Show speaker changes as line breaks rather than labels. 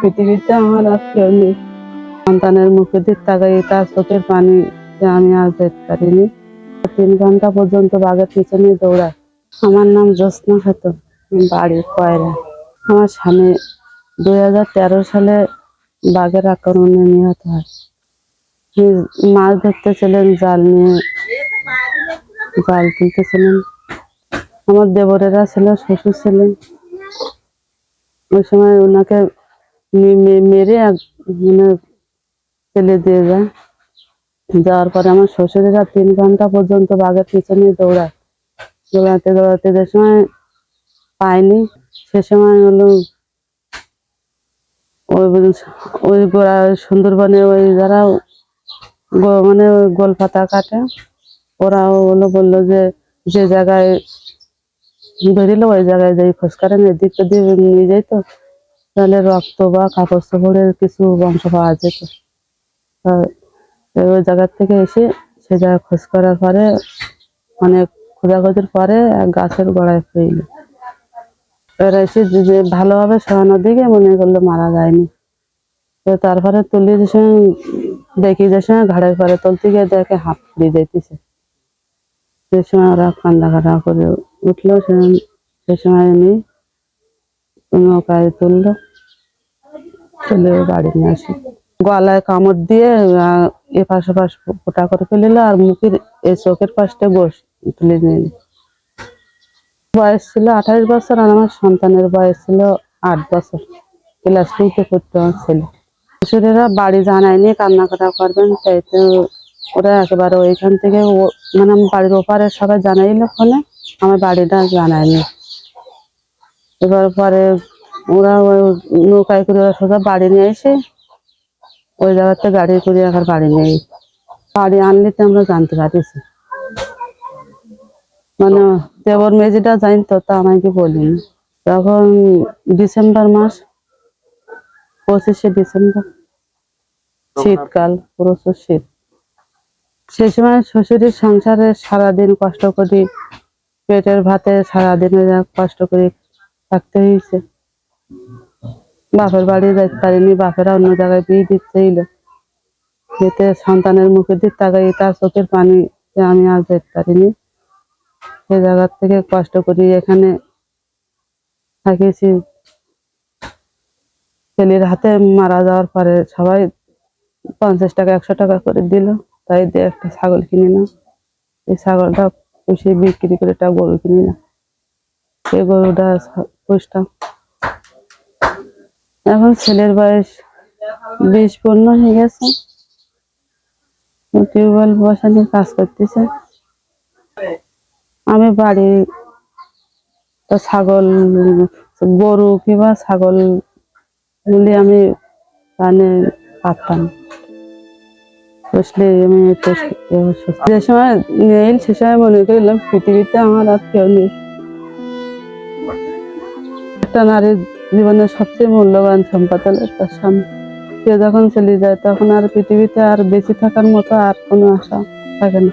পৃথিবীতে আমার আর কেউ নেই। সন্তানের মুখে দিক তাকাই তার চোখের পানি আমি আর দেখতে পারিনি। 3 ঘন্টা পর্যন্ত বাঘের পিছনে দৌড়ায়। আমার নাম জ্যোৎস্না খাতুন, বাড়ি কয়রা। আমার স্বামী 2013 সালে বাঘের আক্রমণে নিহত হয়। মাছ ধরতেছিলেন, জাল নিয়ে জাল তুলতেছিলেন। আমার দেবরেরা ছিল, শ্বশুর ছিলেন। ওই সময় ওনাকে মেরে মানে ফেলে দিয়ে যায়। যাওয়ার পরে আমার শ্বশুরেরা 3 ঘন্টা পর্যন্ত বাঘের পিছনে দৌড়ায়। দৌড়াতে দৌড়াতে যে সময় পায়নি, সে সময় হলো ওই ওই গোড়া সুন্দরবনে ওই যারা মানে ওই গোল পাতা কাটে, ওরাও হলো বললো যে যে জায়গায় ধরিল ওই জায়গায় যাই খোঁজ করেন, এদিক ওদিক নিয়ে যাইতো, তাহলে রক্ত বা কাপড় চোপড়ের কিছু অংশ পাওয়া যেত। ওই জায়গা থেকে এসে সে জায়গায় খোঁজ করার পরে অনেক খোঁজাখুঁজির পরে এক গাছের গোড়ায় ফেল। এরা এসে যে ভালোভাবে সরানোর দিকে মনে করলো মারা যায়নি। তো তারপরে তুলি যে সময় দেখি, যে সময় ঘাড়ের পরে তুলতে গিয়ে দেখে হাত ফুরিয়ে যাইতেছে। সে সময় ওরা কান্দাকাটা করে উঠলো। সে সময় এনে নৌকায় তুললো, তুলে বাড়ি নিয়ে আসি। গলায় কামড় দিয়ে এপাশ ওপাশ ফোঁটা করে ফেলিল, আর মুখের এই চোখের পাশটা তুলে নিল। বয়স ছিল 28 বছর, আর আমার সন্তানের বয়স ছিল 8 বছর। ক্লাস 2-তে পড়তো আমার ছেলে। শ্বশুরেরা বাড়ি জানায়নি, কান্নাকাটা করবেন, তাই তো ওরা একেবারে ওইখান থেকে মানে আমার বাড়ির ওপারে সবাই জানাইলো ফোনে, আমার বাড়িটা জানায়নি। এবার পরে ওরা ওই নৌকায় করে ওরা সোজা বাড়ি নিয়ে এসে ওই জায়গাতে গাড়ি করে আবার বাড়ি নেই। বাড়ি আনলে তো আমরা জানতে পারিছি, মানে দেবর মেজিটা জানতো, তা আমাকে বলিনি। তখন ডিসেম্বর মাস, 25শে ডিসেম্বর, শীতকাল, প্রচুর শীত। সে সময় শ্বশুরের সংসারে সারাদিন কষ্ট করি, পেটের ভাতে সারাদিন কষ্ট করে থাকতে হয়েছে। বাপের বাড়ি যাইতে পারিনি, বাপেরা অন্য জায়গায় বিয়ে দিতে এলো। এতে সন্তানের মুখে দিক তাকাই তার চোখের পানি আমি আর যেতে পারিনি। সে জায়গা থেকে কষ্ট করি এখানে থাকিয়েছি। ছেলের হাতে মারা যাওয়ার পরে সবাই 50 টাকা 100 টাকা করে দিল, তাই দিয়ে একটা ছাগল কিনে না, এই ছাগলটা পুষিয়ে বিক্রি করে একটা গরু কিনি না, সেই গরুটা পুষতাম। এখন ছেলের বয়স 20 পূর্ণ হয়ে গেছে, টিউবওয়েল বসানোর কাজ করতেছে। আমি বাড়ি ছাগল, গরু কিংবা ছাগল বলে আমি মানে পারতাম বুঝলে। আমি যে সময় নেই সে সময় মনে করলাম পৃথিবীতে আমার আর কেউ নেই। একটা নারীর জীবনের সবচেয়ে মূল্যবান সম্পদ হলো তার স্বামী। সে যখন চলে যায় তখন আর পৃথিবীতে আর বেঁচে থাকার মতো আর কোনো আশা থাকে না।